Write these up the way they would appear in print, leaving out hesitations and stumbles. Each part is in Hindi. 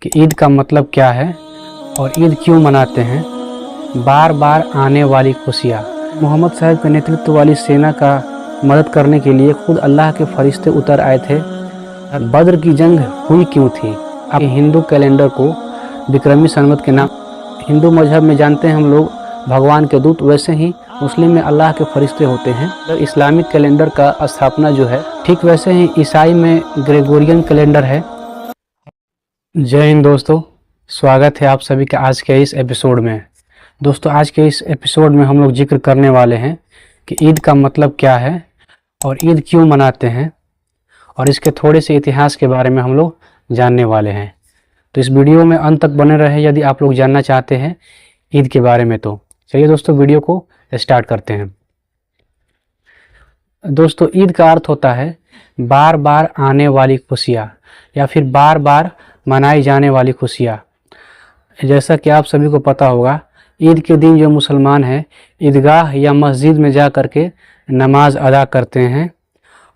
कि ईद का मतलब क्या है और ईद क्यों मनाते हैं। बार बार आने वाली खुशियाँ। मोहम्मद साहब के नेतृत्व वाली सेना का मदद करने के लिए खुद अल्लाह के फरिश्ते उतर आए थे। बद्र की जंग हुई क्यों थी? अब हिंदू कैलेंडर को विक्रमी संवत के नाम हिंदू मजहब में जानते हैं हम लोग भगवान के दूत, वैसे ही मुस्लिम में अल्लाह के फरिश्ते होते हैं। तो इस्लामिक कैलेंडर का स्थापना जो है ठीक वैसे ही ईसाई में ग्रेगोरियन कैलेंडर है। जय हिंद दोस्तों, स्वागत है आप सभी का आज के इस एपिसोड में। दोस्तों आज के इस एपिसोड में हम लोग जिक्र करने वाले हैं कि ईद का मतलब क्या है और ईद क्यों मनाते हैं और इसके थोड़े से इतिहास के बारे में हम लोग जानने वाले हैं। तो इस वीडियो में अंत तक बने रहे यदि आप लोग जानना चाहते हैं ईद के बारे में। तो चलिए दोस्तों वीडियो को स्टार्ट करते हैं। दोस्तों ईद का अर्थ होता है बार बार आने वाली खुशियाँ या फिर बार बार मनाई जाने वाली खुशियाँ। जैसा कि आप सभी को पता होगा, ईद के दिन जो मुसलमान हैं ईदगाह या मस्जिद में जा कर के नमाज अदा करते हैं।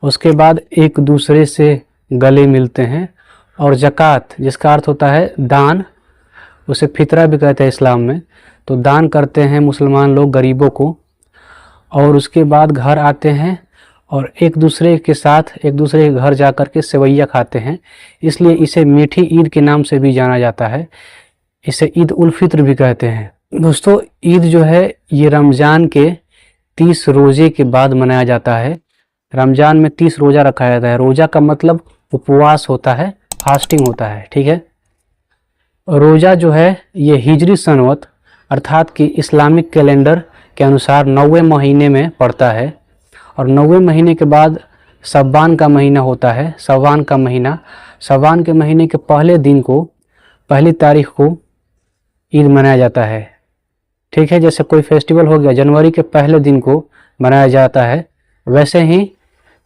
उसके बाद एक दूसरे से गले मिलते हैं और ज़कात, जिसका अर्थ होता है दान, उसे फितरा भी कहते हैं इस्लाम में, तो दान करते हैं मुसलमान लोग गरीबों को। और उसके बाद घर आते हैं और एक दूसरे के साथ एक दूसरे के घर जा कर के सेवैया खाते हैं, इसलिए इसे मीठी ईद के नाम से भी जाना जाता है। इसे ईद उल फित्र भी कहते हैं। दोस्तों ईद जो है ये रमज़ान के 30 रोज़े के बाद मनाया जाता है। रमज़ान में 30 रोज़ा रखा जाता है। रोज़ा का मतलब उपवास होता है, फास्टिंग होता है, ठीक है। रोज़ा जो है ये हिजरी सनवत अर्थात कि इस्लामिक कैलेंडर के अनुसार 9वें महीने में पड़ता है और 9वें महीने के बाद शब्बान का महीना होता है। शब्बान का महीना, शब्बान के महीने के पहले दिन को, पहली तारीख को ईद मनाया जाता है, ठीक है। जैसे कोई फेस्टिवल हो गया, जनवरी के पहले दिन को मनाया जाता है, वैसे ही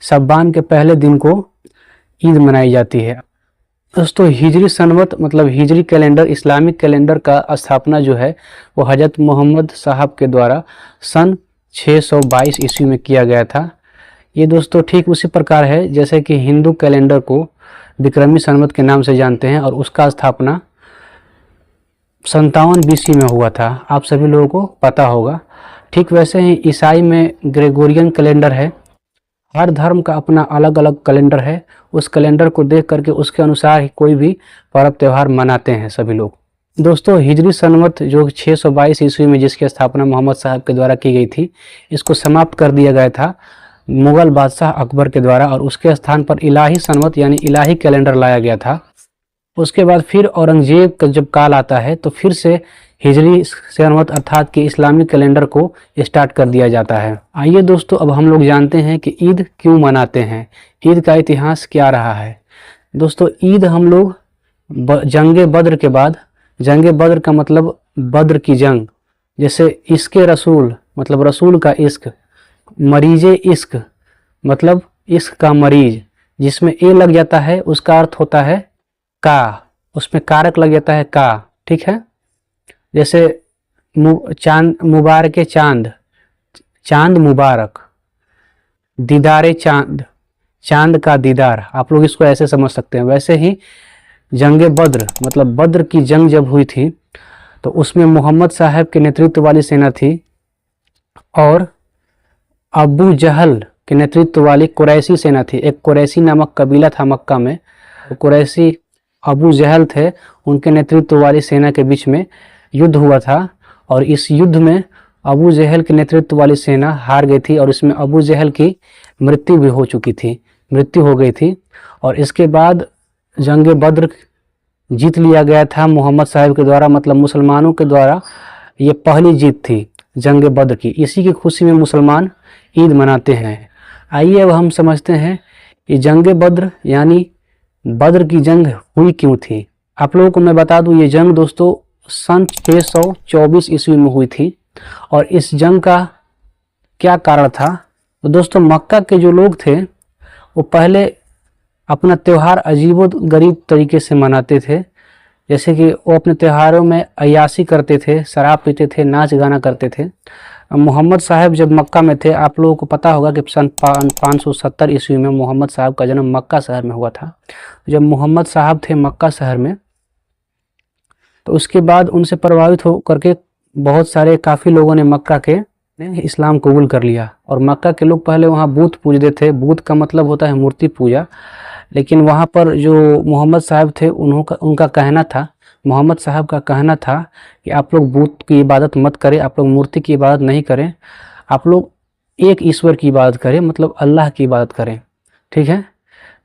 शब्बान के पहले दिन को ईद मनाई जाती है। दोस्तों हिजरी सनवत मतलब हिजरी कैलेंडर, इस्लामिक कैलेंडर का स्थापना जो है वो हज़रत मोहम्मद साहब के द्वारा सन 622 ईस्वी में किया गया था। ये दोस्तों ठीक उसी प्रकार है जैसे कि हिंदू कैलेंडर को विक्रमी संवत के नाम से जानते हैं और उसका स्थापना 57 BC में हुआ था, आप सभी लोगों को पता होगा। ठीक वैसे ही ईसाई में ग्रेगोरियन कैलेंडर है। हर धर्म का अपना अलग अलग कैलेंडर है। उस कैलेंडर को देख करके उसके अनुसार ही कोई भी पर्व त्यौहार मनाते हैं सभी लोग। दोस्तों हिजरी सनवत जो 622 ईस्वी में जिसकी स्थापना मोहम्मद साहब के द्वारा की गई थी, इसको समाप्त कर दिया गया था मुग़ल बादशाह अकबर के द्वारा और उसके स्थान पर इलाही सनवत यानी इलाही कैलेंडर लाया गया था। उसके बाद फिर औरंगजेब का जब काल आता है तो फिर से हिजरी सनवत अर्थात कि इस्लामिक कैलेंडर को स्टार्ट कर दिया जाता है। आइए दोस्तों अब हम लोग जानते हैं कि ईद क्यों मनाते हैं, ईद का इतिहास क्या रहा है। दोस्तों ईद हम लोग जंगे बद्र के बाद, जंगे बद्र का मतलब बद्र की जंग, जैसे इश्क़ रसूल मतलब रसूल का इश्क, मरीज़े इश्क मतलब इश्क का मरीज, जिसमें ए लग जाता है उसका अर्थ होता है का, उसमें कारक लग जाता है का, ठीक है। जैसे चांद मुबारक, चांद, चांद मुबारक, दीदारे चांद, चांद का दीदार, आप लोग इसको ऐसे समझ सकते हैं। वैसे ही जंगे बद्र मतलब बद्र की जंग जब हुई थी तो उसमें मोहम्मद साहब के नेतृत्व वाली सेना थी और अबू जहल के नेतृत्व वाली कुरैशी सेना थी। एक कुरैशी नामक कबीला था मक्का में, कुरैशी अबू जहल थे, उनके नेतृत्व वाली सेना के बीच में युद्ध हुआ था और इस युद्ध में अबू जहल के नेतृत्व वाली सेना हार गई थी और इसमें अबू जहल की मृत्यु भी हो चुकी थी, मृत्यु हो गई थी। और इसके बाद जंग बद्र जीत लिया गया था मोहम्मद साहब के द्वारा, मतलब मुसलमानों के द्वारा ये पहली जीत थी जंग बद्र की। इसी की खुशी में मुसलमान ईद मनाते हैं। आइए अब हम समझते हैं कि जंग बद्र यानी बद्र की जंग हुई क्यों थी। आप लोगों को मैं बता दूं ये जंग दोस्तों सन 624 ईस्वी में हुई थी और इस जंग का क्या कारण था। तो दोस्तों मक्का के जो लोग थे वो पहले अपना त्यौहार अजीबो गरीब तरीके से मनाते थे। जैसे कि वो अपने त्योहारों में अय्याशी करते थे, शराब पीते थे, नाच गाना करते थे। मोहम्मद साहब जब मक्का में थे, आप लोगों को पता होगा कि सन 570 ईस्वी में मोहम्मद साहब का जन्म मक्का शहर में हुआ था। जब मोहम्मद साहब थे मक्का शहर में तो उसके बाद उनसे प्रभावित हो करके बहुत सारे काफ़ी लोगों ने मक्का के ने इस्लाम कबूल कर लिया। और मक्का के लोग पहले वहाँ बुत पूजते थे। बुत का मतलब होता है मूर्ति पूजा। लेकिन वहाँ पर जो मोहम्मद साहब थे उनका कहना था, मोहम्मद साहब का कहना था कि आप लोग बुत की इबादत मत करें, आप लोग मूर्ति की इबादत नहीं करें, आप लोग एक ईश्वर की इबादत करें, मतलब अल्लाह की इबादत करें। ठीक है,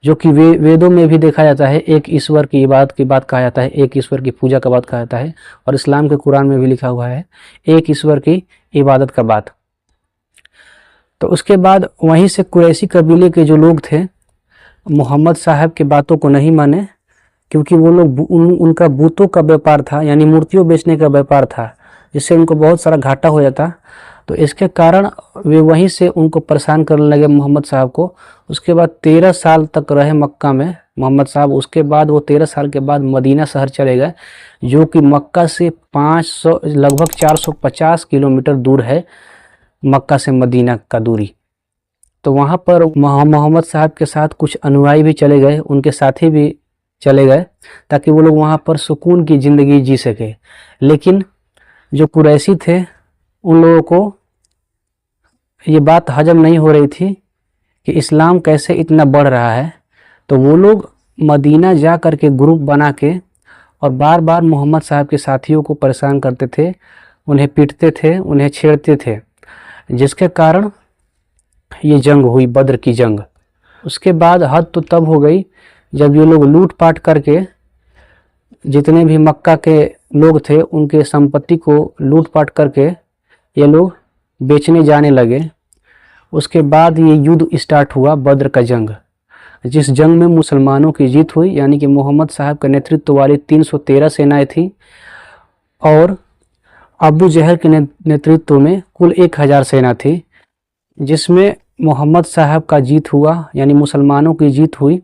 जो कि वेदों में भी देखा जाता है, एक ईश्वर की इबादत की बात कहा जाता है, एक ईश्वर की पूजा का बात कहा जाता है। और इस्लाम के कुरान में भी लिखा हुआ है एक ईश्वर की इबादत का बात। तो उसके बाद वहीं से कुरैशी कबीले के जो लोग थे मोहम्मद साहब की बातों को नहीं माने, क्योंकि वो लोग उनका बूतों का व्यापार था, यानी मूर्तियों बेचने का व्यापार था, जिससे उनको बहुत सारा घाटा हो जाता। तो इसके कारण वे वहीं से उनको परेशान करने लगे मोहम्मद साहब को। उसके बाद 13 साल तक रहे मक्का में मोहम्मद साहब। उसके बाद वो 13 साल के बाद मदीना शहर चले गए, जो कि मक्का से 500 लगभग 450 किलोमीटर दूर है, मक्का से मदीना का दूरी। तो वहाँ पर मोहम्मद साहब के साथ कुछ अनुयायी भी चले गए, उनके साथी भी चले गए, ताकि वो लोग वहाँ पर सुकून की ज़िंदगी जी सके। लेकिन जो कुरैशी थे उन लोगों को ये बात हजम नहीं हो रही थी कि इस्लाम कैसे इतना बढ़ रहा है। तो वो लोग मदीना जा कर के ग्रुप बना के और बार बार मोहम्मद साहब के साथियों को परेशान करते थे, उन्हें पीटते थे, उन्हें छेड़ते थे, जिसके कारण ये जंग हुई, बद्र की जंग। उसके बाद हद तो तब हो गई जब ये लोग लूटपाट करके, जितने भी मक्का के लोग थे उनके संपत्ति को लूटपाट करके ये लोग बेचने जाने लगे। उसके बाद ये युद्ध स्टार्ट हुआ, बद्र का जंग, जिस जंग में मुसलमानों की जीत हुई, यानी कि मोहम्मद साहब के नेतृत्व वाली 313 सेनाएं थी और अबू जहल के नेतृत्व में कुल 1000 सेना थी, जिसमें मोहम्मद साहब का जीत हुआ, यानी मुसलमानों की जीत हुई।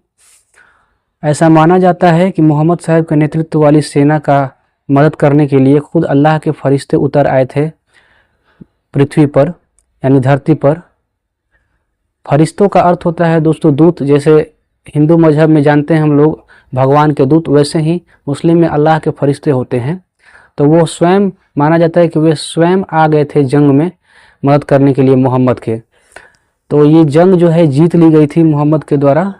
ऐसा माना जाता है कि मोहम्मद साहब के नेतृत्व वाली सेना का मदद करने के लिए खुद अल्लाह के फरिश्ते उतर आए थे पृथ्वी पर, यानी धरती पर। फरिश्तों का अर्थ होता है दोस्तों दूत। जैसे हिंदू मजहब में जानते हैं हम लोग भगवान के दूत, वैसे ही मुस्लिम में अल्लाह के फरिश्ते होते हैं। तो वो स्वयं माना जाता है कि वे स्वयं आ गए थे जंग में मदद करने के लिए मोहम्मद के। तो ये जंग जो है जीत ली गई थी मोहम्मद के द्वारा,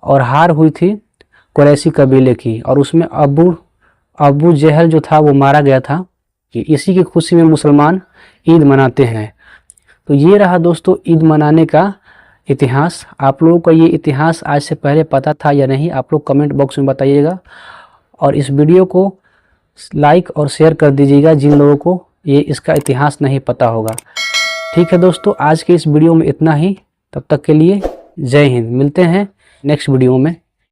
और हार हुई थी कुरैशी कबीले की, और उसमें अबू जहल जो था वो मारा गया था। कि इसी की खुशी में मुसलमान ईद मनाते हैं। तो ये रहा दोस्तों ईद मनाने का इतिहास। आप लोगों को ये इतिहास आज से पहले पता था या नहीं, आप लोग कमेंट बॉक्स में बताइएगा। और इस वीडियो को लाइक और शेयर कर दीजिएगा जिन लोगों को ये इसका इतिहास नहीं पता होगा। ठीक है दोस्तों, आज के इस वीडियो में इतना ही। तब तक के लिए जय हिंद। मिलते हैं नेक्स्ट वीडियो में।